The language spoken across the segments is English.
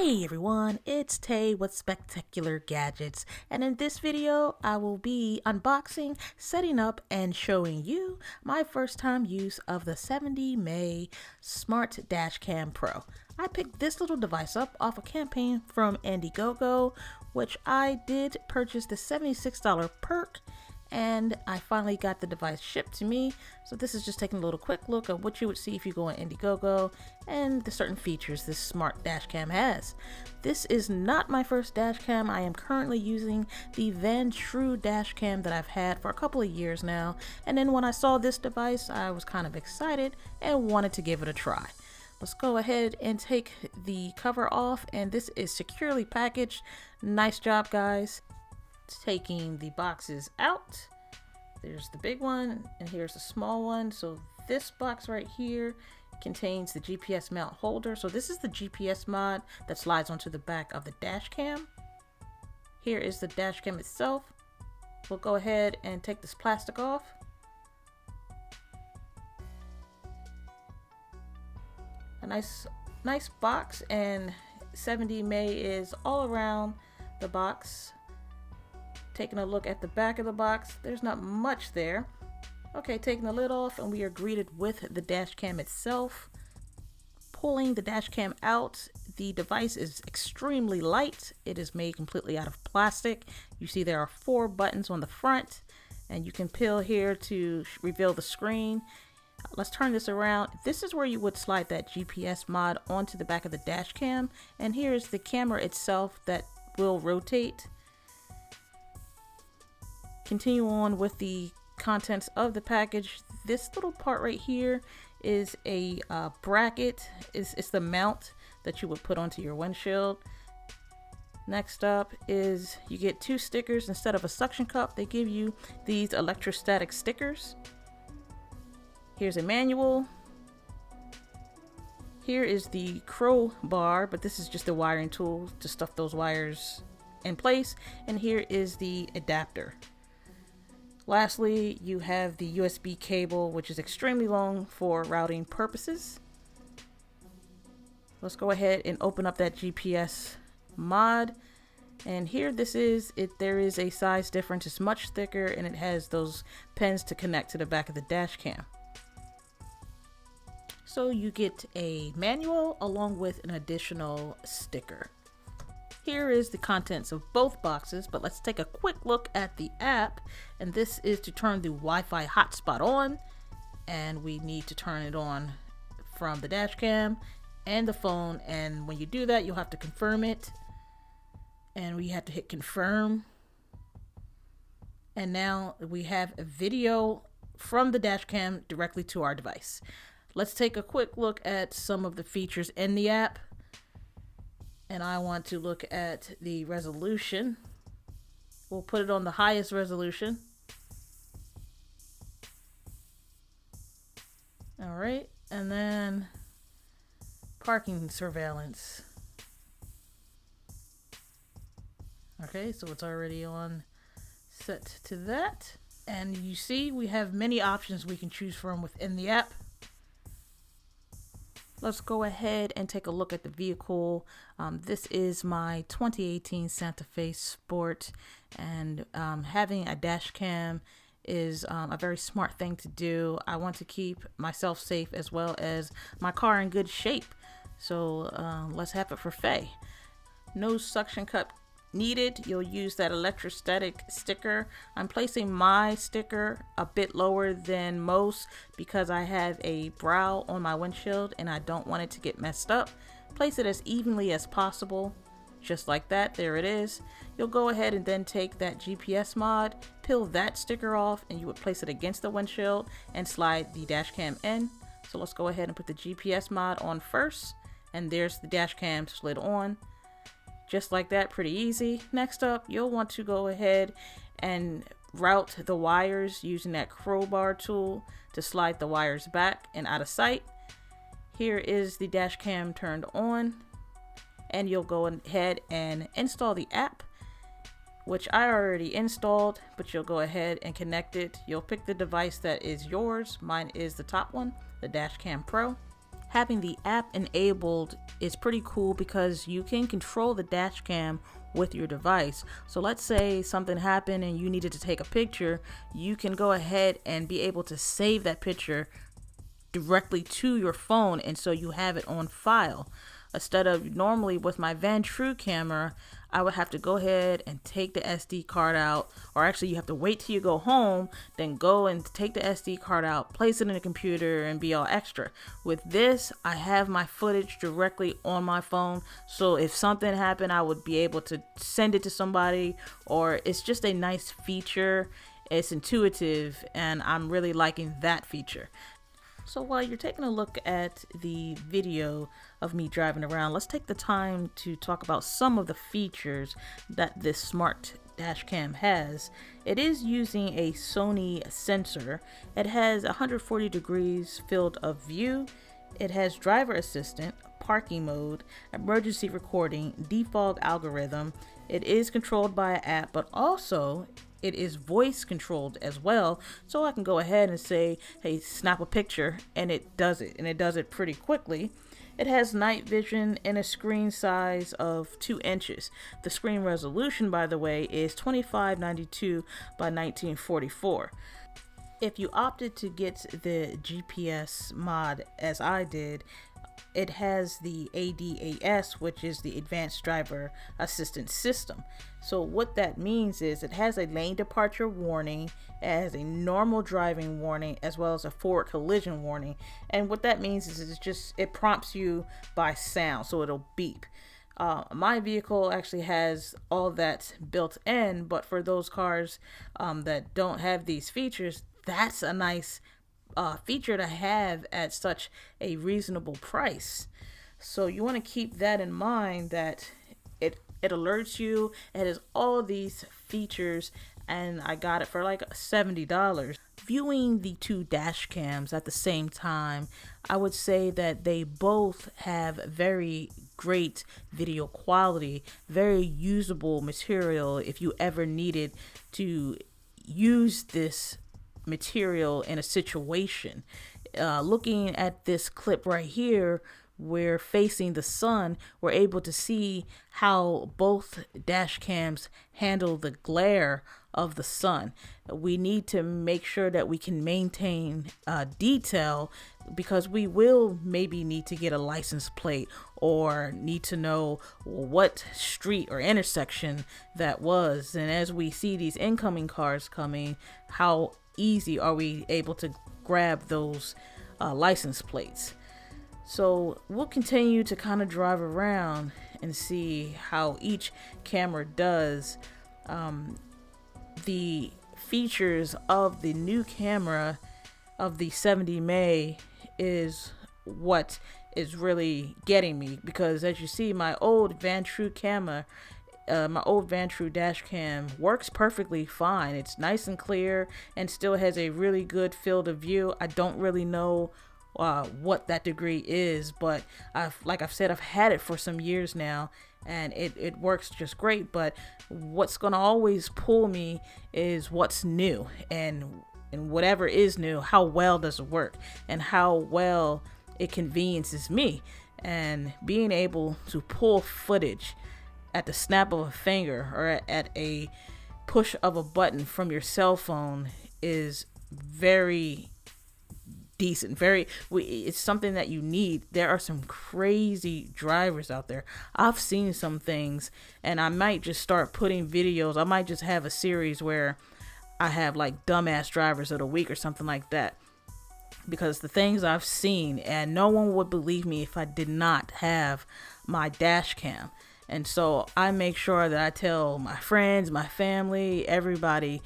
Hey everyone, it's Tay with Spectacular Gadgets, and in this video I will be unboxing, setting up, and showing you my first time use of the 70May Smart Dashcam Pro. I picked this little device up off a campaign from Indiegogo, which I did purchase the $76 perk, and I finally got the device shipped to me. So this is just taking a little quick look at what you would see if you go on Indiegogo and the certain features this smart dashcam has. This is not my first dashcam. I am currently using the Vantrue dashcam that I've had for a couple of years now, and then when I saw this device I was kind of excited and wanted to give it a try. Let's go ahead and take the cover off, and this is securely packaged. Nice job, guys. Taking the boxes out, there's the big one and here's the small one. So this box right here contains the GPS mount holder. So this is the GPS mod that slides onto the back of the dash cam. Here is the dash cam itself. We'll go ahead and take this plastic off. A nice box, and 70May is all around the box. Taking a look at the back of the box, there's not much there. Okay, taking the lid off, and we are greeted with the dash cam itself. Pulling the dash cam out, the device is extremely light. It is made completely out of plastic. You see there are 4 buttons on the front, and you can peel here to reveal the screen. Let's turn this around. This is where you would slide that GPS mod onto the back of the dash cam, and here's the camera itself that will rotate. Continue on with the contents of the package. This little part right here is a bracket. It's the mount that you would put onto your windshield. Next up is you get 2 stickers. Instead of a suction cup, they give you these electrostatic stickers. Here's a manual. Here is the crowbar, but this is just a wiring tool to stuff those wires in place. And here is the adapter. Lastly, you have the USB cable, which is extremely long for routing purposes. Let's go ahead and open up that GPS mod. And here this is it. There is a size difference. It's much thicker, and it has those pins to connect to the back of the dash cam. So you get a manual along with an additional sticker. Here is the contents of both boxes, but let's take a quick look at the app. And this is to turn the Wi-Fi hotspot on, and we need to turn it on from the dash cam and the phone. And when you do that, you'll have to confirm it, and we have to hit confirm. And now we have a video from the dash cam directly to our device. Let's take a quick look at some of the features in the app. And I want to look at the resolution. We'll put it on the highest resolution. All right, and then parking surveillance. Okay, so it's already on set to that. And you see we have many options we can choose from within the app. Let's go ahead and take a look at the vehicle. This is my 2018 Santa Fe Sport, and having a dash cam is a very smart thing to do. I want to keep myself safe as well as my car in good shape. So let's have it for Faye. No suction cup needed. You'll use that electrostatic sticker. I'm placing my sticker a bit lower than most because I have a brow on my windshield and I don't want it to get messed up. Place it as evenly as possible, just like that. There it is. You'll go ahead and then take that GPS mod, peel that sticker off, and you would place it against the windshield and slide the dash cam in. So let's go ahead and put the GPS mod on first, and there's the dash cam slid on. Just like that, pretty easy. Next up, you'll want to go ahead and route the wires using that crowbar tool to slide the wires back and out of sight. Here is the dash cam turned on, and you'll go ahead and install the app, which I already installed, but you'll go ahead and connect it. You'll pick the device that is yours. Mine is the top one, the Dashcam Pro. having the app enabled is pretty cool because you can control the dash cam with your device. So let's say something happened and you needed to take a picture, you can go ahead and be able to save that picture directly to your phone, and so you have it on file. Instead of normally with my Vantrue camera, I would have to go ahead and take the SD card out, or actually you have to wait till you go home, then go and take the SD card out, place it in the computer, and be all extra. With this, I have my footage directly on my phone, so if something happened, I would be able to send it to somebody, or it's just a nice feature. It's intuitive, and I'm really liking that feature. So while you're taking a look at the video of me driving around, let's take the time to talk about some of the features that this smart dash cam has. It is using a Sony sensor. It has 140 degrees field of view. It has driver assistant, parking mode, emergency recording, defog algorithm. It is controlled by an app, but also it is voice controlled as well, so I can go ahead and say, hey, snap a picture, and it does it, and it does it pretty quickly. It has night vision and a screen size of 2 inches. The screen resolution, by the way, is 2592 by 1944. If you opted to get the GPS mod as I did, it has the ADAS, which is the Advanced Driver Assistance System. So what that means is it has a lane departure warning, it has a normal driving warning, as well as a forward collision warning. And what that means is it prompts you by sound, so it'll beep. My vehicle actually has all that built in, but for those cars that don't have these features, that's a nice feature to have at such a reasonable price. So you want to keep that in mind, that it alerts you. It has all these features, and I got it for like $70. Viewing the two dash cams at the same time, I would say that they both have very great video quality, very usable material if you ever needed to use this material in a situation. Looking at this clip right here, we're facing the sun, we're able to see how both dash cams handle the glare of the sun. We need to make sure that we can maintain detail, because we will maybe need to get a license plate or need to know what street or intersection that was. And as we see these incoming cars coming, how easy are we able to grab those license plates? So we'll continue to kind of drive around and see how each camera does. The features of the new camera of the 70 May is what is really getting me, because as you see, my old Vantrue camera, my old Vantrue dash cam works perfectly fine. It's nice and clear and still has a really good field of view. I don't really know what that degree is, but like I've said, I've had it for some years now, and it works just great. But what's gonna always pull me is what's new, and whatever is new, how well does it work, and how well it conveniences me. And being able to pull footage at the snap of a finger or at a push of a button from your cell phone is very decent. It's something that you need. There are some crazy drivers out there. I've seen some things, and I might just start putting videos. I might just have a series where I have like dumbass drivers of the week or something like that, because the things I've seen, and no one would believe me if I did not have my dash cam. And so I make sure that I tell my friends, my family, everybody,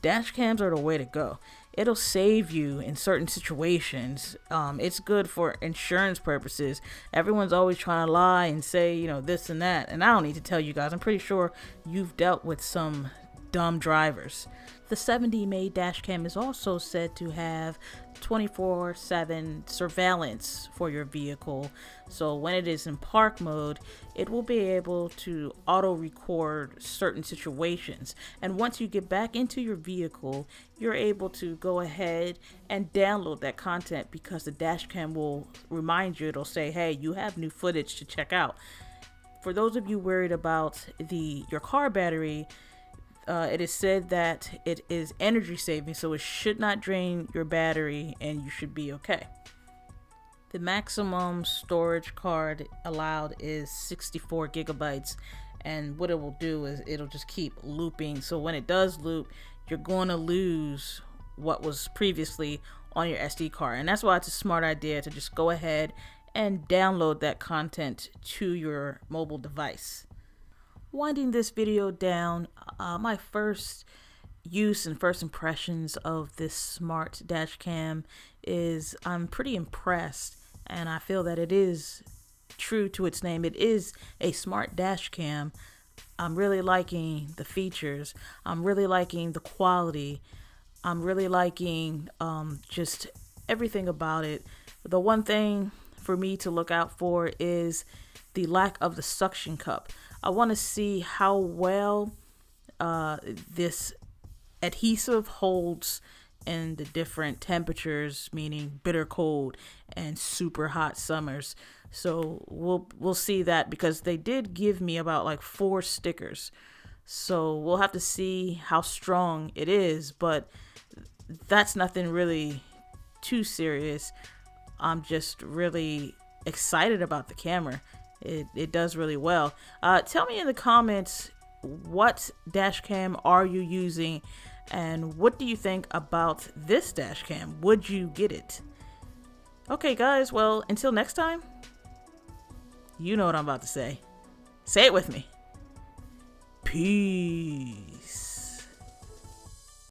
dash cams are the way to go. It'll save you in certain situations. It's good for insurance purposes. Everyone's always trying to lie and say, this and that. And I don't need to tell you guys. I'm pretty sure you've dealt with some dumb drivers. The 7D made dash cam is also said to have 24/7 surveillance for your vehicle. So when it is in park mode, it will be able to auto record certain situations. And once you get back into your vehicle, you're able to go ahead and download that content, because the dash cam will remind you. It'll say, hey, you have new footage to check out. For those of you worried about your car battery, it is said that it is energy saving, so it should not drain your battery and you should be okay. The maximum storage card allowed is 64 gigabytes, and what it will do is it'll just keep looping. So when it does loop, you're going to lose what was previously on your SD card, and that's why it's a smart idea to just go ahead and download that content to your mobile device. Winding this video down, my first use and first impressions of this smart dash cam is I'm pretty impressed, and I feel that it is true to its name. It is a smart dash cam. I'm really liking the features. I'm really liking the quality. I'm really liking just everything about it. The one thing for me to look out for is the lack of the suction cup. I want to see how well this adhesive holds in the different temperatures, meaning bitter cold and super hot summers. So we'll see that, because they did give me about like 4 stickers. So we'll have to see how strong it is, but that's nothing really too serious. I'm just really excited about the camera. It does really well. Tell me in the comments, what dash cam are you using, and what do you think about this dash cam? Would you get it? Okay guys, well, until next time, you know what I'm about to say. Say it with me. Peace.